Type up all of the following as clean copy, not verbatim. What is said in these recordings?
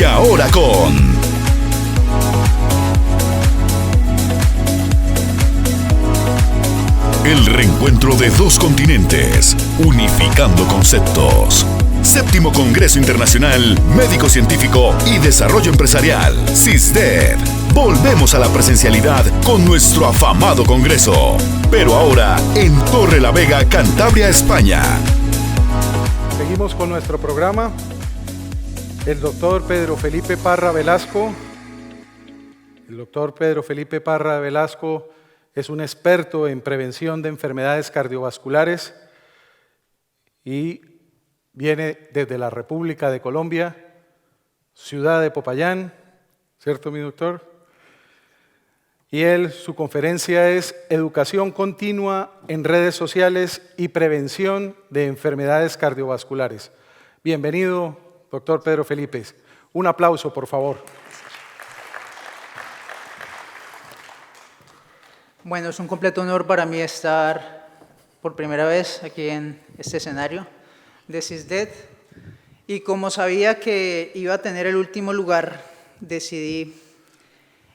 Y ahora con el reencuentro de dos continentes, unificando conceptos. Séptimo Congreso Internacional Médico-Científico y Desarrollo Empresarial, CISDED. Volvemos a la presencialidad con nuestro afamado congreso, pero ahora en Torre la Vega, Cantabria, España. Seguimos con nuestro programa. El doctor Pedro Felipe Parra Velasco. El doctor Pedro Felipe Parra Velasco es un experto en prevención de enfermedades cardiovasculares y viene desde la República de Colombia, ciudad de Popayán, ¿cierto, mi doctor? Y su conferencia es Educación Continua en Redes Sociales y Prevención de Enfermedades Cardiovasculares. Bienvenido, doctor Pedro Felipe. Un aplauso, por favor. Bueno, es un completo honor para mí estar por primera vez aquí en este escenario de CISDED. Y como sabía que iba a tener el último lugar, decidí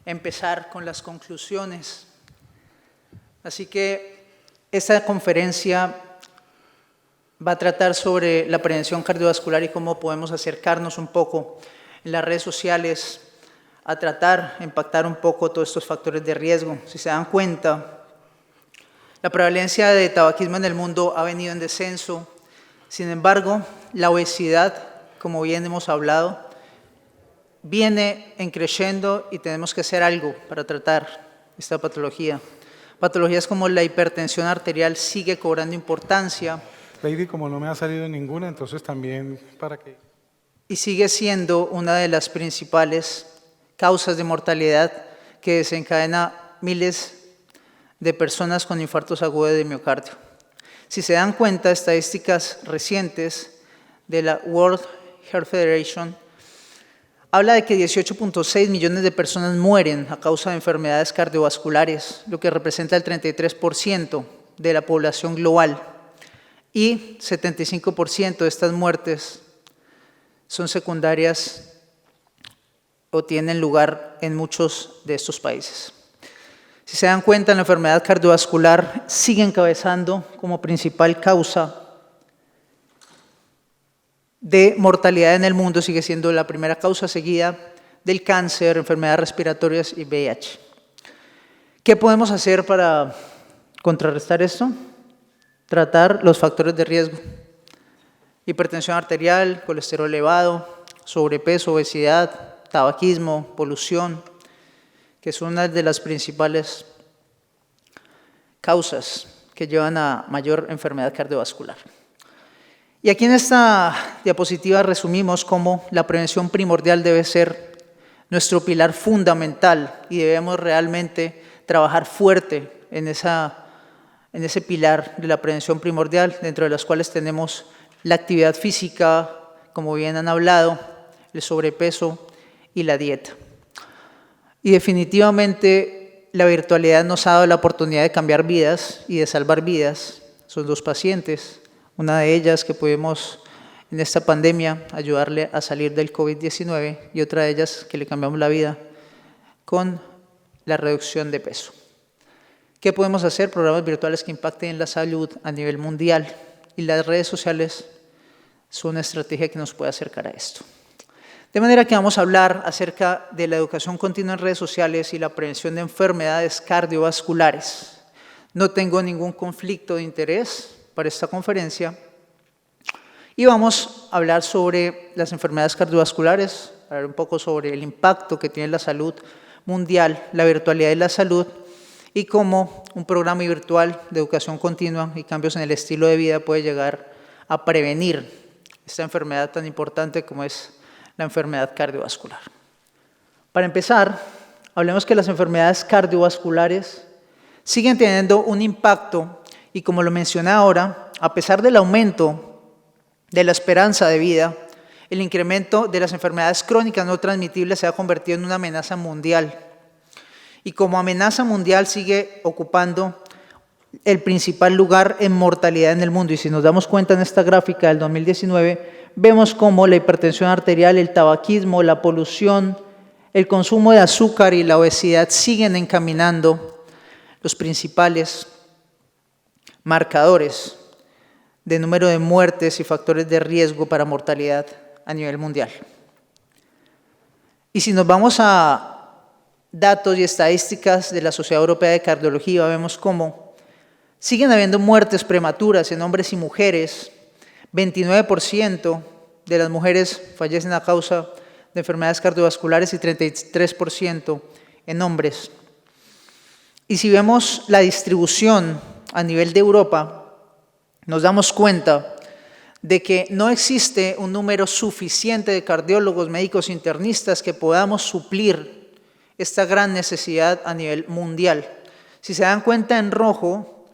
empezar con las conclusiones. Así que esta conferencia va a tratar sobre la prevención cardiovascular y cómo podemos acercarnos un poco en las redes sociales a tratar, impactar un poco todos estos factores de riesgo. Si se dan cuenta, la prevalencia de tabaquismo en el mundo ha venido en descenso. Sin embargo, la obesidad, como bien hemos hablado, viene en creciendo y tenemos que hacer algo para tratar esta patología. Patologías como la hipertensión arterial sigue cobrando importancia. Lady, como no me ha salido ninguna, entonces también para qué. Y sigue siendo una de las principales causas de mortalidad que desencadena miles de personas con infartos agudos de miocardio. Si se dan cuenta, estadísticas recientes de la World Heart Federation habla de que 18.6 millones de personas mueren a causa de enfermedades cardiovasculares, lo que representa el 33% de la población global. Y 75% de estas muertes son secundarias o tienen lugar en muchos de estos países. Si se dan cuenta, la enfermedad cardiovascular sigue encabezando como principal causa de mortalidad en el mundo, sigue siendo la primera causa seguida del cáncer, enfermedades respiratorias y VIH. ¿Qué podemos hacer para contrarrestar esto? Tratar los factores de riesgo: hipertensión arterial, colesterol elevado, sobrepeso, obesidad, tabaquismo, polución, que son una de las principales causas que llevan a mayor enfermedad cardiovascular. Y aquí en esta diapositiva resumimos cómo la prevención primordial debe ser nuestro pilar fundamental y debemos realmente trabajar fuerte en ese pilar de la prevención primordial, dentro de las cuales tenemos la actividad física, como bien han hablado, el sobrepeso y la dieta. Y definitivamente la virtualidad nos ha dado la oportunidad de cambiar vidas y de salvar vidas. Son dos pacientes, una de ellas que pudimos en esta pandemia ayudarle a salir del COVID-19 y otra de ellas que le cambiamos la vida con la reducción de peso. ¿Qué podemos hacer? Programas virtuales que impacten en la salud a nivel mundial, y las redes sociales son una estrategia que nos puede acercar a esto. De manera que vamos a hablar acerca de la educación continua en redes sociales y la prevención de enfermedades cardiovasculares. No tengo ningún conflicto de interés para esta conferencia y vamos a hablar sobre las enfermedades cardiovasculares, hablar un poco sobre el impacto que tiene la salud mundial, la virtualidad de la salud y cómo un programa virtual de educación continua y cambios en el estilo de vida puede llegar a prevenir esta enfermedad tan importante como es la enfermedad cardiovascular. Para empezar, hablemos que las enfermedades cardiovasculares siguen teniendo un impacto y, como lo mencioné ahora, a pesar del aumento de la esperanza de vida, el incremento de las enfermedades crónicas no transmitibles se ha convertido en una amenaza mundial. Y como amenaza mundial sigue ocupando el principal lugar en mortalidad en el mundo. Y si nos damos cuenta en esta gráfica del 2019, vemos cómo la hipertensión arterial, el tabaquismo, la polución, el consumo de azúcar y la obesidad siguen encaminando los principales marcadores de número de muertes y factores de riesgo para mortalidad a nivel mundial. Y si nos vamos a datos y estadísticas de la Sociedad Europea de Cardiología, vemos cómo siguen habiendo muertes prematuras en hombres y mujeres. 29% de las mujeres fallecen a causa de enfermedades cardiovasculares y 33% en hombres. Y si vemos la distribución a nivel de Europa, nos damos cuenta de que no existe un número suficiente de cardiólogos, médicos internistas que podamos suplir esta gran necesidad a nivel mundial. Si se dan cuenta en rojo,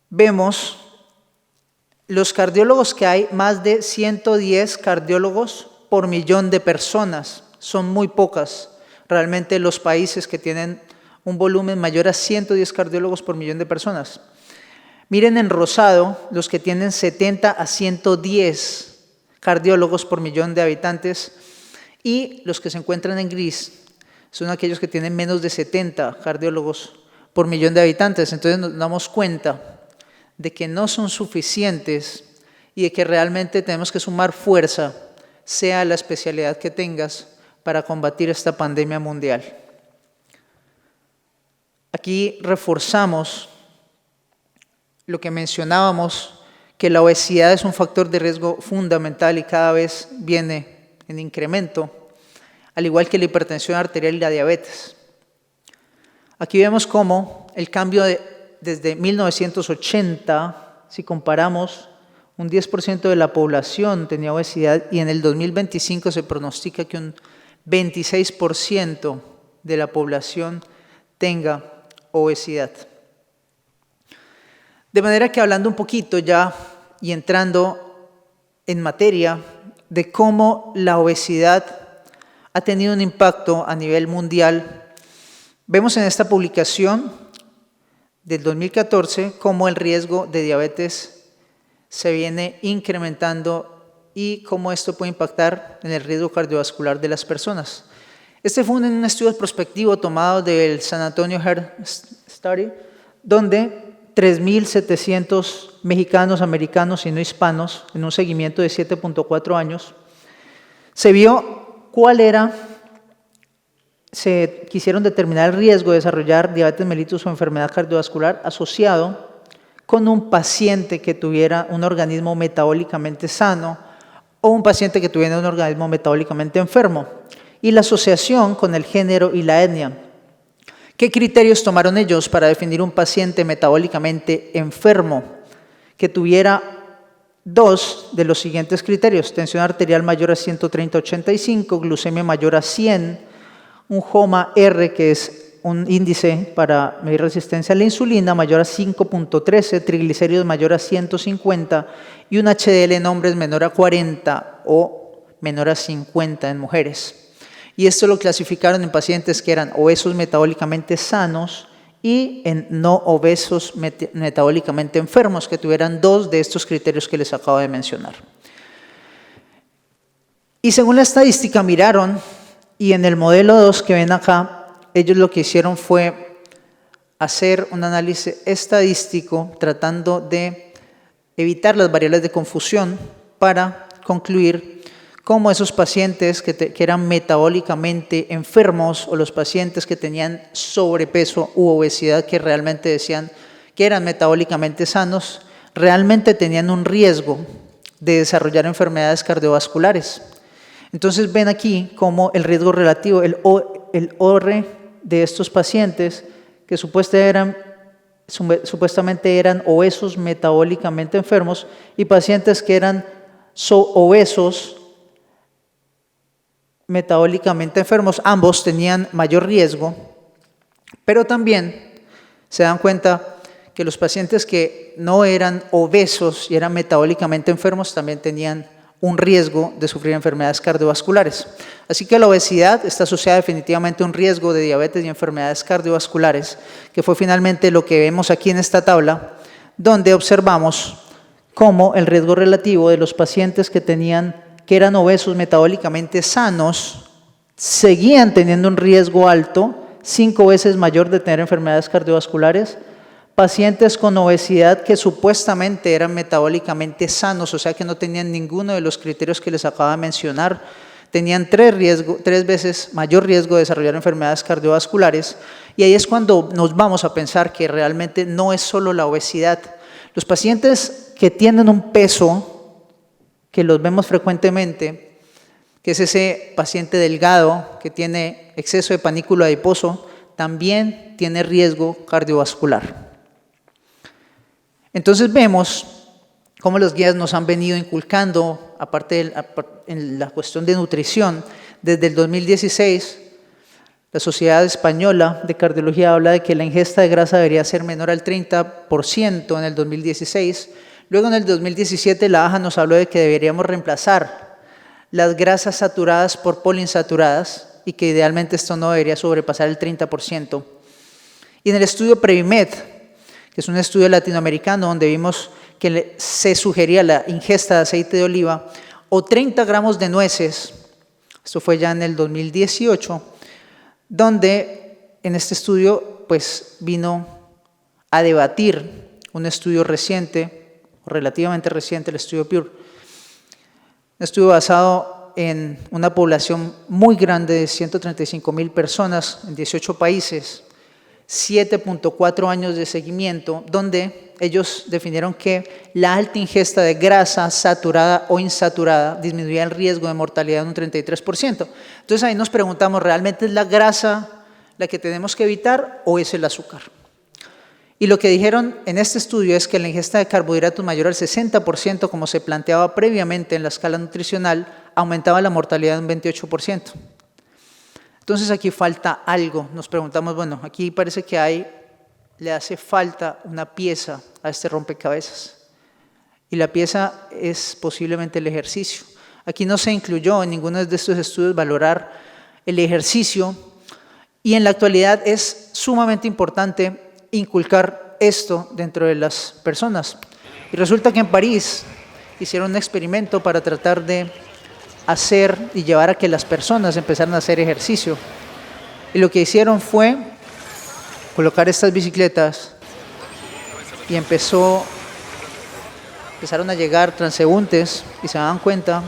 vemos los cardiólogos que hay, más de 110 cardiólogos por millón de personas. Son muy pocas realmente los países que tienen un volumen mayor a 110 cardiólogos por millón de personas. Miren en rosado los que tienen 70 a 110 cardiólogos por millón de habitantes, y los que se encuentran en gris son aquellos que tienen menos de 70 cardiólogos por millón de habitantes. Entonces nos damos cuenta de que no son suficientes y de que realmente tenemos que sumar fuerza, sea la especialidad que tengas, para combatir esta pandemia mundial. Aquí reforzamos lo que mencionábamos, que la obesidad es un factor de riesgo fundamental y cada vez viene en incremento, al igual que la hipertensión arterial y la diabetes. Aquí vemos cómo el cambio desde 1980, si comparamos, un 10% de la población tenía obesidad, y en el 2025 se pronostica que un 26% de la población tenga obesidad. De manera que, hablando un poquito ya y entrando en materia de cómo la obesidad ha tenido un impacto a nivel mundial, vemos en esta publicación del 2014 cómo el riesgo de diabetes se viene incrementando y cómo esto puede impactar en el riesgo cardiovascular de las personas. Este fue un estudio prospectivo tomado del San Antonio Heart Study, donde 3.700 mexicanos, americanos y no hispanos, en un seguimiento de 7.4 años, se vio se quisieron determinar el riesgo de desarrollar diabetes mellitus o enfermedad cardiovascular asociado con un paciente que tuviera un organismo metabólicamente sano o un paciente que tuviera un organismo metabólicamente enfermo, y la asociación con el género y la etnia. ¿Qué criterios tomaron ellos para definir un paciente metabólicamente enfermo que tuviera dos de los siguientes criterios? Tensión arterial mayor a 130/85, glucemia mayor a 100, un HOMA-R, que es un índice para medir resistencia a la insulina, mayor a 5.13, triglicéridos mayor a 150 y un HDL en hombres menor a 40 o menor a 50 en mujeres. Y esto lo clasificaron en pacientes que eran obesos metabólicamente sanos y en no obesos metabólicamente enfermos, que tuvieran dos de estos criterios que les acabo de mencionar. Y según la estadística miraron, y en el modelo 2 que ven acá, ellos lo que hicieron fue hacer un análisis estadístico tratando de evitar las variables de confusión para concluir cómo esos pacientes que eran metabólicamente enfermos, o los pacientes que tenían sobrepeso u obesidad que realmente decían que eran metabólicamente sanos, realmente tenían un riesgo de desarrollar enfermedades cardiovasculares. Entonces ven aquí cómo el riesgo relativo, el OR de estos pacientes que supuestamente eran obesos metabólicamente enfermos, y pacientes que eran obesos metabólicamente enfermos, ambos tenían mayor riesgo, pero también se dan cuenta que los pacientes que no eran obesos y eran metabólicamente enfermos también tenían un riesgo de sufrir enfermedades cardiovasculares. Así que la obesidad está asociada definitivamente a un riesgo de diabetes y enfermedades cardiovasculares, que fue finalmente lo que vemos aquí en esta tabla, donde observamos cómo el riesgo relativo de los pacientes que eran obesos metabólicamente sanos seguían teniendo un riesgo alto, 5 veces mayor de tener enfermedades cardiovasculares. Pacientes con obesidad que supuestamente eran metabólicamente sanos, o sea que no tenían ninguno de los criterios que les acabo de mencionar, tenían 3 veces mayor riesgo de desarrollar enfermedades cardiovasculares. Y ahí es cuando nos vamos a pensar que realmente no es solo la obesidad. Los pacientes que tienen un peso, que los vemos frecuentemente, que es ese paciente delgado que tiene exceso de panículo adiposo, también tiene riesgo cardiovascular. Entonces vemos cómo los guías nos han venido inculcando, aparte en la cuestión de nutrición, desde el 2016, la Sociedad Española de Cardiología habla de que la ingesta de grasa debería ser menor al 30% en el 2016. Luego en el 2017 la AJA nos habló de que deberíamos reemplazar las grasas saturadas por poliinsaturadas y que idealmente esto no debería sobrepasar el 30%. Y en el estudio Previmed, que es un estudio latinoamericano donde vimos que se sugería la ingesta de aceite de oliva o 30 gramos de nueces, esto fue ya en el 2018, donde en este estudio pues vino a debatir un estudio reciente, relativamente reciente, el estudio PURE, un estudio basado en una población muy grande de 135,000 personas en 18 países, 7.4 años de seguimiento, donde ellos definieron que la alta ingesta de grasa saturada o insaturada disminuía el riesgo de mortalidad en un 33%. Entonces ahí nos preguntamos, ¿realmente es la grasa la que tenemos que evitar o es el azúcar? Y lo que dijeron en este estudio es que la ingesta de carbohidratos mayor al 60%, como se planteaba previamente en la escala nutricional, aumentaba la mortalidad en un 28%. Entonces aquí falta algo. Nos preguntamos, bueno, aquí parece que le hace falta una pieza a este rompecabezas. Y la pieza es posiblemente el ejercicio. Aquí no se incluyó en ninguno de estos estudios valorar el ejercicio. Y en la actualidad es sumamente importante inculcar esto dentro de las personas. Y resulta que en París hicieron un experimento para tratar de hacer y llevar a que las personas empezaran a hacer ejercicio. Y lo que hicieron fue colocar estas bicicletas y empezaron a llegar transeúntes y se daban cuenta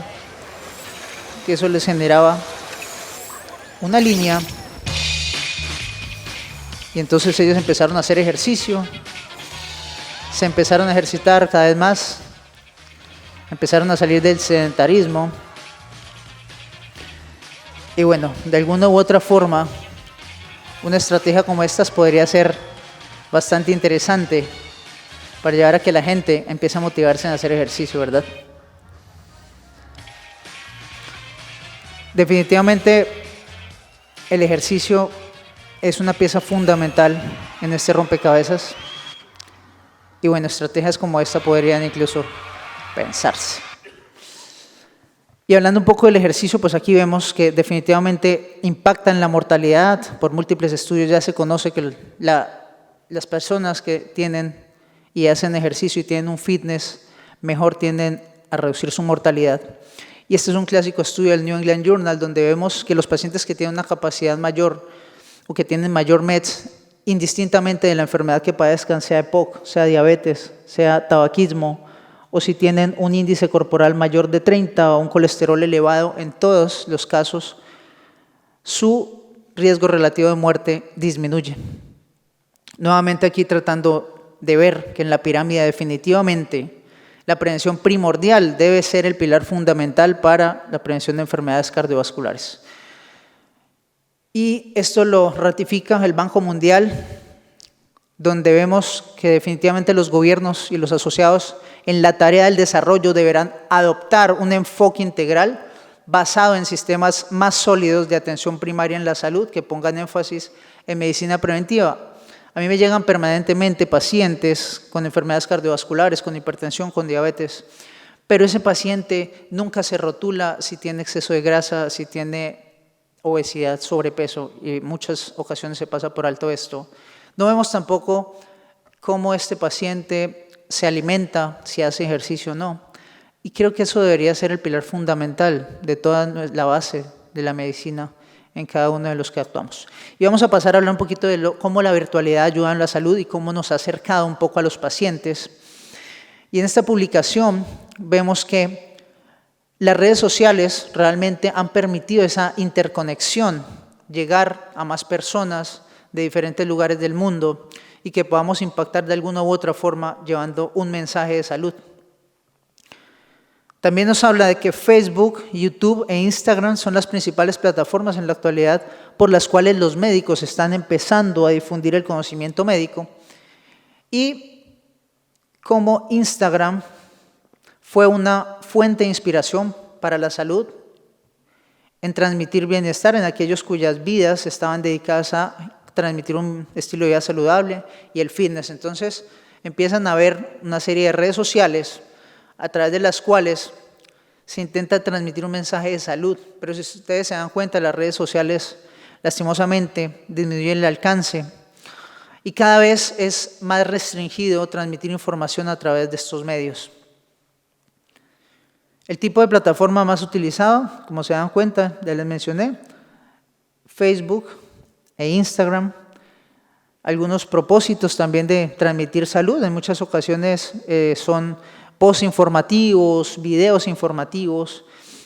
que eso les generaba una línea. Y entonces ellos empezaron a hacer ejercicio, se empezaron a ejercitar cada vez más, empezaron a salir del sedentarismo. Y bueno, de alguna u otra forma, una estrategia como esta podría ser bastante interesante para llevar a que la gente empiece a motivarse en hacer ejercicio, ¿verdad? Definitivamente, el ejercicio es una pieza fundamental en este rompecabezas y bueno, estrategias como esta podrían incluso pensarse. Y hablando un poco del ejercicio, pues aquí vemos que definitivamente impacta en la mortalidad. Por múltiples estudios ya se conoce que las personas que tienen y hacen ejercicio y tienen un fitness mejor tienden a reducir su mortalidad. Y este es un clásico estudio del New England Journal donde vemos que los pacientes que tienen una capacidad mayor o que tienen mayor METs, indistintamente de la enfermedad que padezcan, sea EPOC, sea diabetes, sea tabaquismo, o si tienen un índice corporal mayor de 30 o un colesterol elevado, en todos los casos, su riesgo relativo de muerte disminuye. Nuevamente aquí tratando de ver que en la pirámide definitivamente la prevención primordial debe ser el pilar fundamental para la prevención de enfermedades cardiovasculares. Y esto lo ratifica el Banco Mundial, donde vemos que definitivamente los gobiernos y los asociados en la tarea del desarrollo deberán adoptar un enfoque integral basado en sistemas más sólidos de atención primaria en la salud que pongan énfasis en medicina preventiva. A mí me llegan permanentemente pacientes con enfermedades cardiovasculares, con hipertensión, con diabetes, pero ese paciente nunca se rotula si tiene exceso de grasa, si tiene obesidad, sobrepeso, y en muchas ocasiones se pasa por alto esto. No vemos tampoco cómo este paciente se alimenta, si hace ejercicio o no. Y creo que eso debería ser el pilar fundamental de toda la base de la medicina en cada uno de los que actuamos. Y vamos a pasar a hablar un poquito de cómo la virtualidad ayuda en la salud y cómo nos ha acercado un poco a los pacientes. Y en esta publicación vemos que las redes sociales realmente han permitido esa interconexión, llegar a más personas de diferentes lugares del mundo y que podamos impactar de alguna u otra forma llevando un mensaje de salud. También nos habla de que Facebook, YouTube e Instagram son las principales plataformas en la actualidad por las cuales los médicos están empezando a difundir el conocimiento médico, y como Instagram fue una fuente de inspiración para la salud, en transmitir bienestar en aquellos cuyas vidas estaban dedicadas a transmitir un estilo de vida saludable y el fitness. Entonces empiezan a haber una serie de redes sociales a través de las cuales se intenta transmitir un mensaje de salud, pero si ustedes se dan cuenta, las redes sociales lastimosamente disminuyen el alcance y cada vez es más restringido transmitir información a través de estos medios. El tipo de plataforma más utilizado, como se dan cuenta, ya les mencioné, Facebook e Instagram. Algunos propósitos también de transmitir salud, en muchas ocasiones son posts informativos, videos informativos,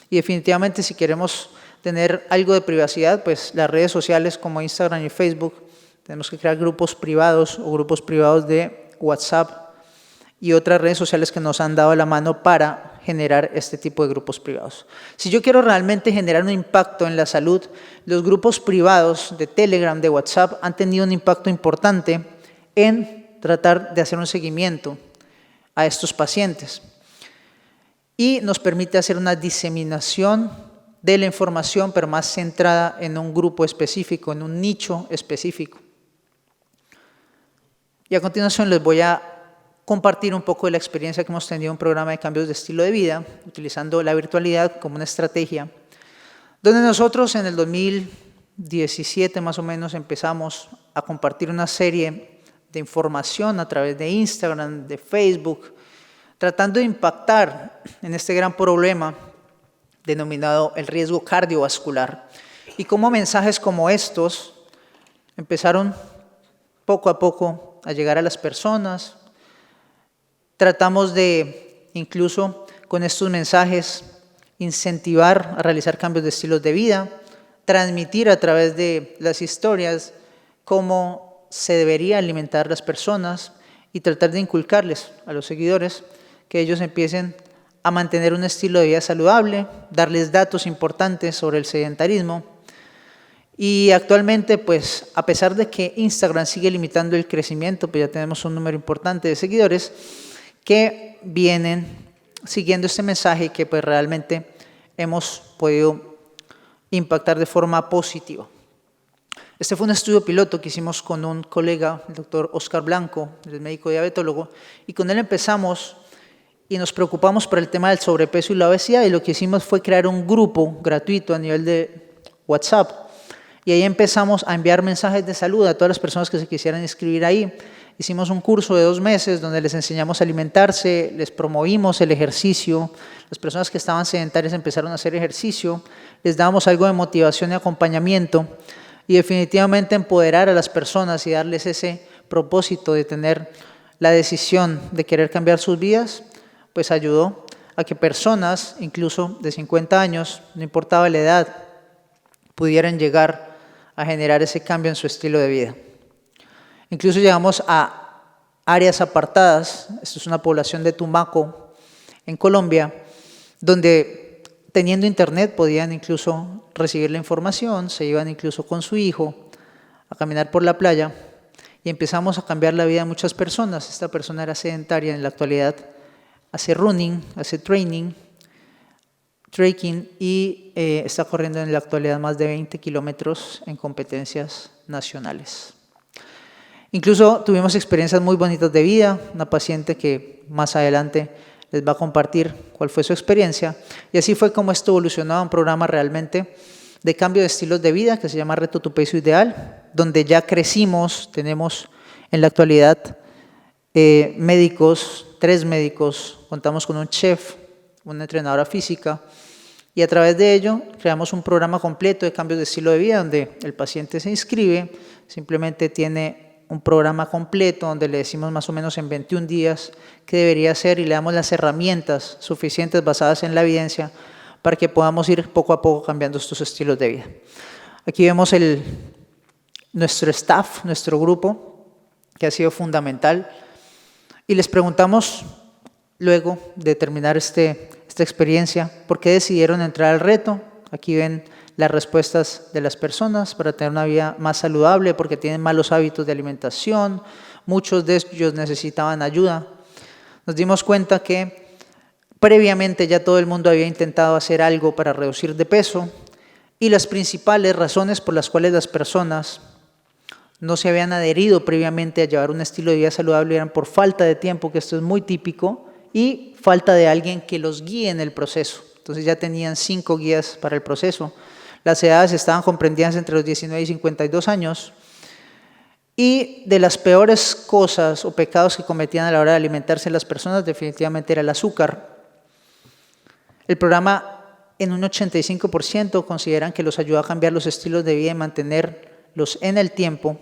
y definitivamente si queremos tener algo de privacidad, pues las redes sociales como Instagram y Facebook, tenemos que crear grupos privados o grupos privados de WhatsApp y otras redes sociales que nos han dado la mano para generar este tipo de grupos privados. Si yo quiero realmente generar un impacto en la salud, los grupos privados de Telegram, de WhatsApp, han tenido un impacto importante en tratar de hacer un seguimiento a estos pacientes y nos permite hacer una diseminación de la información, pero más centrada en un grupo específico, en un nicho específico. Y a continuación les voy a compartir un poco de la experiencia que hemos tenido en un programa de cambios de estilo de vida, utilizando la virtualidad como una estrategia, donde nosotros en el 2017 más o menos empezamos a compartir una serie de información a través de Instagram, de Facebook, tratando de impactar en este gran problema denominado el riesgo cardiovascular. Y cómo mensajes como estos empezaron poco a poco a llegar a las personas. Tratamos de, incluso con estos mensajes, incentivar a realizar cambios de estilos de vida, transmitir a través de las historias cómo se debería alimentar las personas y tratar de inculcarles a los seguidores que ellos empiecen a mantener un estilo de vida saludable, darles datos importantes sobre el sedentarismo. Y actualmente, pues, a pesar de que Instagram sigue limitando el crecimiento, pues ya tenemos un número importante de seguidores que vienen siguiendo este mensaje y que pues realmente hemos podido impactar de forma positiva. Este fue un estudio piloto que hicimos con un colega, el doctor Oscar Blanco, el médico diabetólogo, y con él empezamos y nos preocupamos por el tema del sobrepeso y la obesidad, y lo que hicimos fue crear un grupo gratuito a nivel de WhatsApp, y ahí empezamos a enviar mensajes de salud a todas las personas que se quisieran inscribir ahí. Hicimos un curso de 2 meses donde les enseñamos a alimentarse, les promovimos el ejercicio, las personas que estaban sedentarias empezaron a hacer ejercicio, les dábamos algo de motivación y acompañamiento, y definitivamente empoderar a las personas y darles ese propósito de tener la decisión de querer cambiar sus vidas, pues ayudó a que personas, incluso de 50 años, no importaba la edad, pudieran llegar a generar ese cambio en su estilo de vida. Incluso llegamos a áreas apartadas, esto es una población de Tumaco, en Colombia, donde teniendo internet podían incluso recibir la información, se iban incluso con su hijo a caminar por la playa y empezamos a cambiar la vida de muchas personas. Esta persona era sedentaria, en la actualidad hace running, hace trekking y está corriendo en la actualidad más de 20 kilómetros en competencias nacionales. Incluso tuvimos experiencias muy bonitas de vida, una paciente que más adelante les va a compartir cuál fue su experiencia. Y así fue como esto evolucionó a un programa realmente de cambio de estilos de vida que se llama Reto tu peso ideal, donde ya crecimos, tenemos en la actualidad médicos, 3 médicos, contamos con un chef, una entrenadora física, y a través de ello creamos un programa completo de cambios de estilo de vida donde el paciente se inscribe, simplemente tiene un programa completo donde le decimos más o menos en 21 días qué debería hacer y le damos las herramientas suficientes basadas en la evidencia para que podamos ir poco a poco cambiando estos estilos de vida. Aquí vemos nuestro staff, nuestro grupo, que ha sido fundamental, y les preguntamos luego de terminar esta experiencia, ¿por qué decidieron entrar al reto? Aquí ven las respuestas de las personas para tener una vida más saludable, porque tienen malos hábitos de alimentación, muchos de ellos necesitaban ayuda. Nos dimos cuenta que previamente ya todo el mundo había intentado hacer algo para reducir de peso y las principales razones por las cuales las personas no se habían adherido previamente a llevar un estilo de vida saludable eran por falta de tiempo, que esto es muy típico, y falta de alguien que los guíe en el proceso. Entonces ya tenían 5 guías para el proceso. Las edades estaban comprendidas entre los 19 y 52 años. Y de las peores cosas o pecados que cometían a la hora de alimentarse las personas definitivamente era el azúcar. El programa en un 85% consideran que los ayuda a cambiar los estilos de vida y mantenerlos en el tiempo.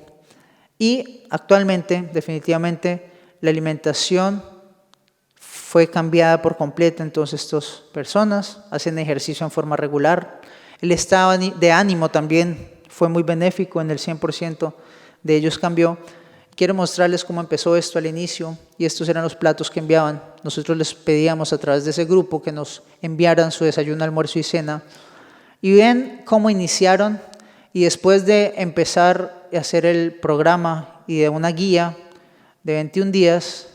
Y actualmente, definitivamente, la alimentación fue cambiada por completo. Entonces estas personas hacen ejercicio en forma regular. El estado de ánimo también fue muy benéfico, en el 100% de ellos cambió. Quiero mostrarles cómo empezó esto al inicio, y estos eran los platos que enviaban. Nosotros les pedíamos a través de ese grupo que nos enviaran su desayuno, almuerzo y cena. Y ven cómo iniciaron, y después de empezar a hacer el programa y de una guía de 21 días,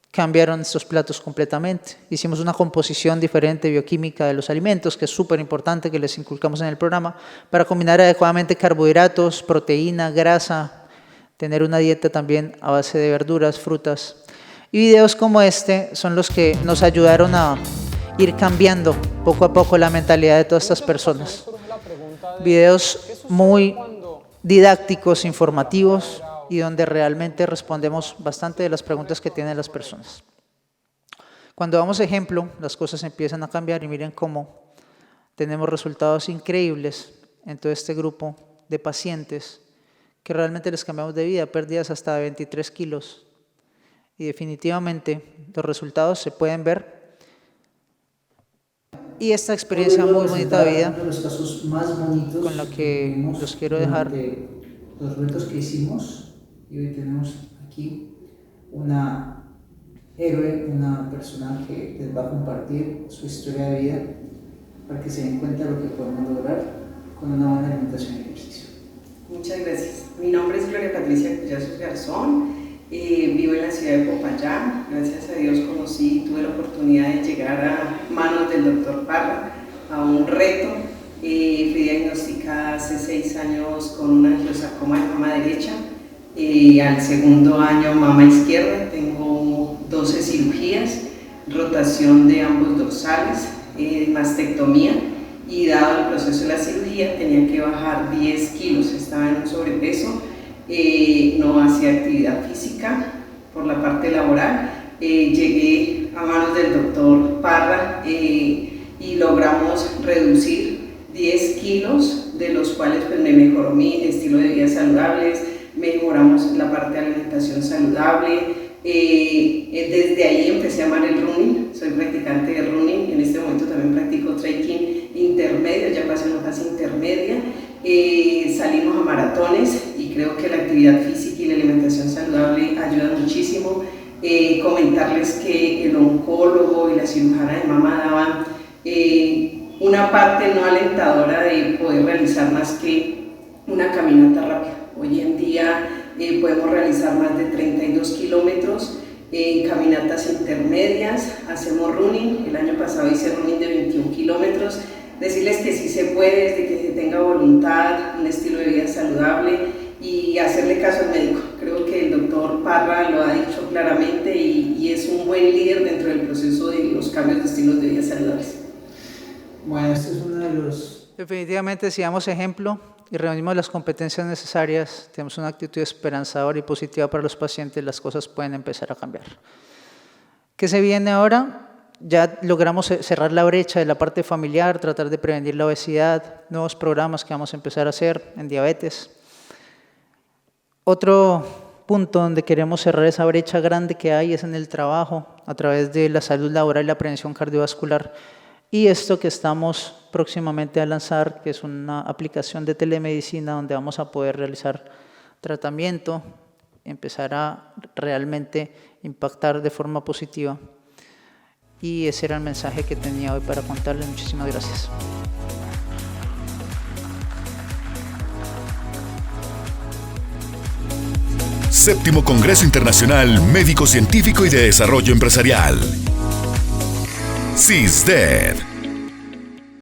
cambiaron estos platos completamente. Hicimos una composición diferente bioquímica de los alimentos, que es súper importante, que les inculcamos en el programa, para combinar adecuadamente carbohidratos, proteína, grasa, tener una dieta también a base de verduras, frutas. Y videos como este son los que nos ayudaron a ir cambiando poco a poco la mentalidad de todas estas personas. Videos muy didácticos, informativos, y donde realmente respondemos bastante de las preguntas que tienen las personas. Cuando damos ejemplo, las cosas empiezan a cambiar, y miren cómo tenemos resultados increíbles en todo este grupo de pacientes que realmente les cambiamos de vida, pérdidas hasta de 23 kilos. Y definitivamente los resultados se pueden ver. Y esta experiencia muy bonita de vida, uno de los casos más bonitos con la que los quiero dejar. Los retos que hicimos, y hoy tenemos aquí una héroe, una persona que les va a compartir su historia de vida para que se den cuenta de lo que podemos lograr con una buena alimentación y ejercicio. Muchas gracias. Mi nombre es Gloria Patricia Collazos Garzón, vivo en la ciudad de Popayán. Gracias a Dios tuve la oportunidad de llegar a manos del doctor Parra a un reto. Fui diagnosticada hace 6 años con una angiosarcoma de mama derecha, al segundo año mama izquierda. Tengo 12 cirugías, rotación de ambos dorsales, mastectomía, y dado el proceso de la cirugía tenía que bajar 10 kilos, estaba en un sobrepeso, no hacía actividad física por la parte laboral. Llegué a manos del doctor Parra y logramos reducir 10 kilos, de los cuales pues, me mejoró mi estilo de vida saludable, mejoramos la parte de alimentación saludable. Desde ahí empecé a amar el running, soy practicante de running, en este momento también practico trekking intermedio, ya pasé una fase intermedia. Salimos a maratones, y creo que la actividad física y la alimentación saludable ayudan muchísimo. Comentarles que el oncólogo y la cirujana de mama daban una parte no alentadora de poder realizar más que una caminata rápida. Hoy en día podemos realizar más de 32 kilómetros en caminatas intermedias, hacemos running. El año pasado hice running de 21 kilómetros. Decirles que sí se puede, desde que se tenga voluntad, un estilo de vida saludable y hacerle caso al médico. Creo que el doctor Parra lo ha dicho claramente y es un buen líder dentro del proceso de los cambios de estilos de vida saludables. Bueno, este es uno de los... Definitivamente, si damos ejemplo y reunimos las competencias necesarias, tenemos una actitud esperanzadora y positiva para los pacientes, las cosas pueden empezar a cambiar. ¿Qué se viene ahora? Ya logramos cerrar la brecha de la parte familiar, tratar de prevenir la obesidad, nuevos programas que vamos a empezar a hacer en diabetes. Otro punto donde queremos cerrar esa brecha grande que hay es en el trabajo, a través de la salud laboral y la prevención cardiovascular. Y esto que estamos próximamente a lanzar, que es una aplicación de telemedicina donde vamos a poder realizar tratamiento, empezar a realmente impactar de forma positiva. Y ese era el mensaje que tenía hoy para contarles. Muchísimas gracias. Séptimo Congreso Internacional Médico Científico y de Desarrollo Empresarial. CISDED.